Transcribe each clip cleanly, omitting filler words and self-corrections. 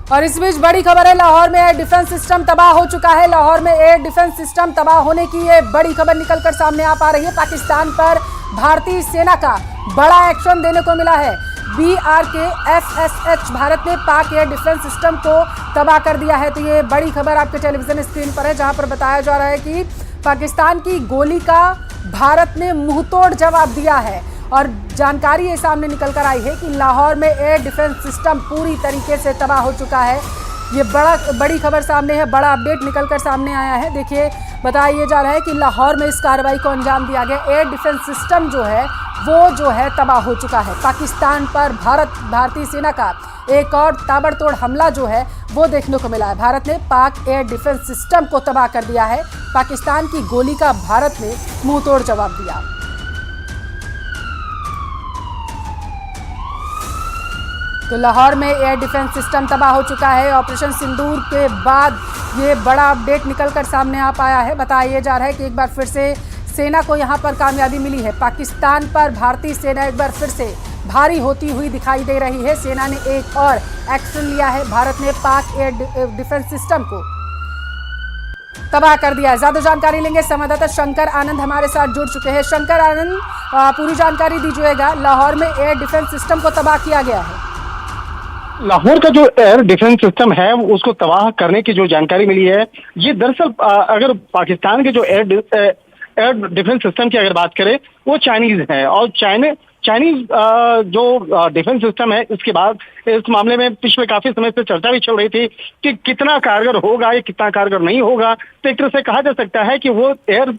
और इस बीच बड़ी खबर है, लाहौर में एयर डिफेंस सिस्टम तबाह हो चुका है। लाहौर में एयर डिफेंस सिस्टम तबाह होने की ये बड़ी खबर निकलकर सामने आ पा रही है। पाकिस्तान पर भारतीय सेना का बड़ा एक्शन देने को मिला है। BRK FSH भारत ने पाक एयर डिफेंस सिस्टम को तबाह कर दिया है। तो ये बड़ी खबर आपके टेलीविजन स्क्रीन पर है, जहां पर बताया जा रहा है कि पाकिस्तान की गोली का भारत ने मुंहतोड़ जवाब दिया है। और जानकारी ये सामने निकल कर आई है कि लाहौर में एयर डिफेंस सिस्टम पूरी तरीके से तबाह हो चुका है। ये बड़ी खबर सामने है, बड़ा अपडेट निकल कर सामने आया है। देखिए, बताया जा रहा है कि लाहौर में इस कार्रवाई को अंजाम दिया गया। एयर डिफेंस सिस्टम जो है तबाह हो चुका है। पाकिस्तान पर भारतीय सेना का एक और ताबड़तोड़ हमला जो है वो देखने को मिला है। भारत ने पाक एयर डिफेंस सिस्टम को तबाह कर दिया है। पाकिस्तान की गोली का भारत ने मुंहतोड़ जवाब दिया। तो लाहौर में एयर डिफेंस सिस्टम तबाह हो चुका है। ऑपरेशन सिंदूर के बाद ये बड़ा अपडेट निकलकर सामने आ पाया है। बताया जा रहा है कि एक बार फिर से सेना को यहां पर कामयाबी मिली है। पाकिस्तान पर भारतीय सेना एक बार फिर से भारी होती हुई दिखाई दे रही है। सेना ने एक और एक्शन लिया है। भारत ने पाक एयर डिफेंस सिस्टम को तबाह कर दिया है। ज्यादा जानकारी लेंगे, संवाददाता शंकर आनंद हमारे साथ जुड़ चुके हैं। शंकर आनंद, पूरी जानकारी दीजिएगा। लाहौर में एयर डिफेंस सिस्टम को तबाह किया गया है। लाहौर का जो एयर डिफेंस सिस्टम है उसको तबाह करने की जो जानकारी मिली है, ये दरअसल अगर पाकिस्तान के जो एयर डिफेंस सिस्टम की अगर बात करें वो चाइनीज है। और चाइनीज जो डिफेंस सिस्टम है, इसके बाद इस मामले में पिछले काफी समय से चर्चा भी चल रही थी कि कितना कारगर होगा या कितना कारगर नहीं होगा। तो एक तरह से कहा जा सकता है कि वो एयर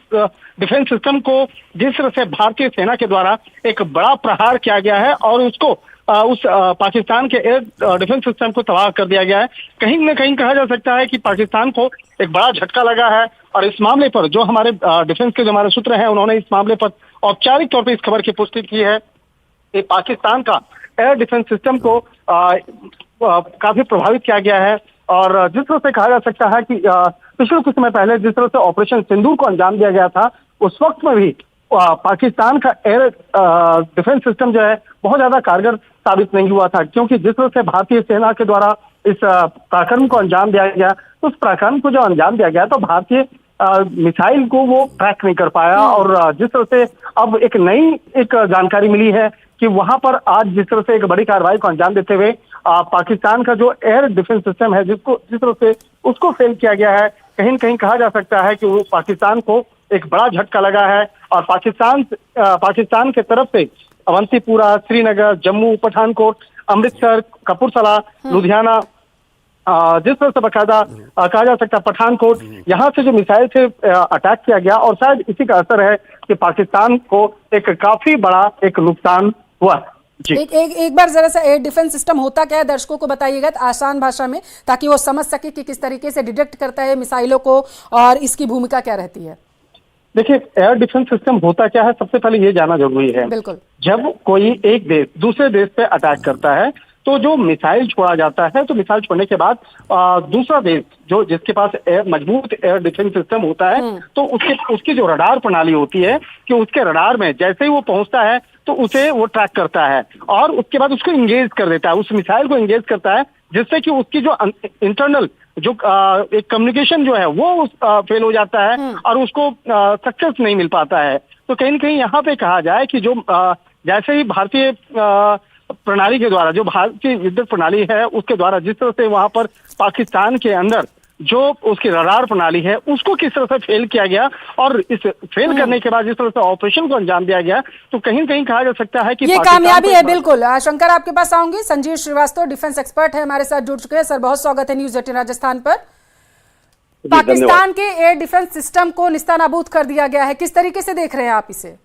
डिफेंस सिस्टम को जिस तरह से भारतीय सेना के द्वारा एक बड़ा प्रहार किया गया है और उसको उस पाकिस्तान के एयर डिफेंस सिस्टम को तबाह कर दिया गया है, कहीं न कहीं कहा जा सकता है कि पाकिस्तान को एक बड़ा झटका लगा है। और इस मामले पर जो हमारे डिफेंस के जो हमारे सूत्र हैं, उन्होंने इस मामले पर औपचारिक तौर पर इस खबर की पुष्टि की है कि पाकिस्तान का एयर डिफेंस सिस्टम को काफी प्रभावित किया गया है। और जिस तरह से कहा जा सकता है कि पिछले कुछ समय पहले जिस तरह से ऑपरेशन सिंदूर को अंजाम दिया गया था, उस वक्त में भी पाकिस्तान का एयर डिफेंस सिस्टम जो है बहुत ज्यादा कारगर साबित नहीं हुआ था, क्योंकि जिस तरह से भारतीय सेना के द्वारा इस पराक्रम को अंजाम दिया गया, तो उस पराक्रम को जो अंजाम दिया गया तो भारतीय मिसाइल को वो ट्रैक नहीं कर पाया। और जिस तरह से अब एक नई जानकारी मिली है कि वहां पर आज जिस तरह से एक बड़ी कार्रवाई को अंजाम देते हुए पाकिस्तान का जो एयर डिफेंस सिस्टम है जिस तरह से उसको फेल किया गया है, कहीं न कहीं कहा जा सकता है कि वो पाकिस्तान को एक बड़ा झटका लगा है। और पाकिस्तान के तरफ से अवंतीपुरा, श्रीनगर, जम्मू, पठानकोट, अमृतसर, कपूरथला, लुधियाना, जिस तरह से बकायदा कहा जा सकता है पठानकोट, यहाँ से जो मिसाइल से अटैक किया गया और शायद इसी का असर है कि पाकिस्तान को एक काफी बड़ा एक नुकसान हुआ। जी। एक बार जरा सा एयर डिफेंस सिस्टम होता क्या है, दर्शकों को बताइएगा आसान भाषा में, ताकि वो समझ सके कि किस तरीके से डिटेक्ट करता है मिसाइलों को और इसकी भूमिका क्या रहती है। देखिए, एयर डिफेंस सिस्टम होता क्या है, सबसे पहले ये जानना जरूरी है। बिल्कुल। जब कोई एक देश दूसरे देश पे अटैक करता है तो जो मिसाइल छोड़ा जाता है, तो मिसाइल छोड़ने के बाद दूसरा देश जिसके पास मजबूत एयर डिफेंस सिस्टम होता है, तो उसकी जो रडार प्रणाली होती है कि उसके रडार में जैसे ही वो पहुंचता है तो उसे वो ट्रैक करता है और उसके बाद उसको इंगेज कर देता है, उस मिसाइल को इंगेज करता है, जिससे कि उसकी जो इंटरनल जो एक कम्युनिकेशन जो है वो फेल हो जाता है और उसको सक्सेस नहीं मिल पाता है। तो कहीं न कहीं यहाँ पे कहा जाए कि जो जैसे ही भारतीय प्रणाली के द्वारा, जो भारतीय विद्युत प्रणाली है उसके द्वारा जिस तरह से वहां पर पाकिस्तान के अंदर जो उसकी रडार प्रणाली है उसको किस तरह से फेल किया गया और इस फेल करने के बाद जिस तरह से ऑपरेशन को अंजाम दिया गया, तो कहीं न कहीं कहा जा सकता है कि ये कामयाबी है। बिल्कुल शंकर, आपके पास आऊंगी। संजीव श्रीवास्तव डिफेंस एक्सपर्ट है, हमारे साथ जुड़ चुके हैं। सर, बहुत स्वागत है न्यूज 18 राजस्थान पर। पाकिस्तान के एयर डिफेंस सिस्टम को निस्तानाबूद कर दिया गया है, किस तरीके से देख रहे हैं आप इसे?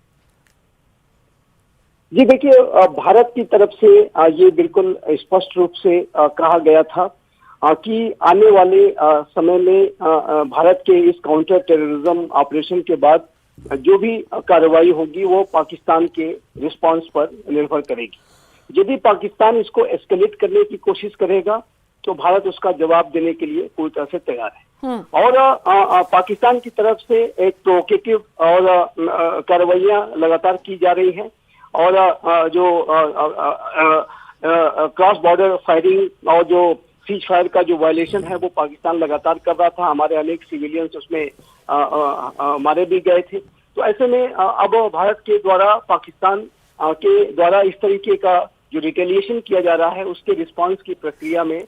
जी देखिए, भारत की तरफ से ये बिल्कुल स्पष्ट रूप से कहा गया था कि आने वाले समय में भारत के इस काउंटर टेररिज्म ऑपरेशन के बाद जो भी कार्रवाई होगी वो पाकिस्तान के रिस्पांस पर निर्भर करेगी। यदि पाकिस्तान इसको एस्केलेट करने की कोशिश करेगा तो भारत उसका जवाब देने के लिए पूरी तरह से तैयार है। और पाकिस्तान की तरफ से एक प्रोवोकेटिव और कार्रवाइयां लगातार की जा रही हैं और जो क्रॉस बॉर्डर फायरिंग और जो सीज फायर का जो वायलेशन है वो पाकिस्तान लगातार कर रहा था। हमारे अनेक सिविलियंस उसमें मारे भी गए थे। तो ऐसे में अब भारत के द्वारा पाकिस्तान के द्वारा इस तरीके का जो रिटेलिएशन किया जा रहा है उसके रिस्पांस की प्रक्रिया में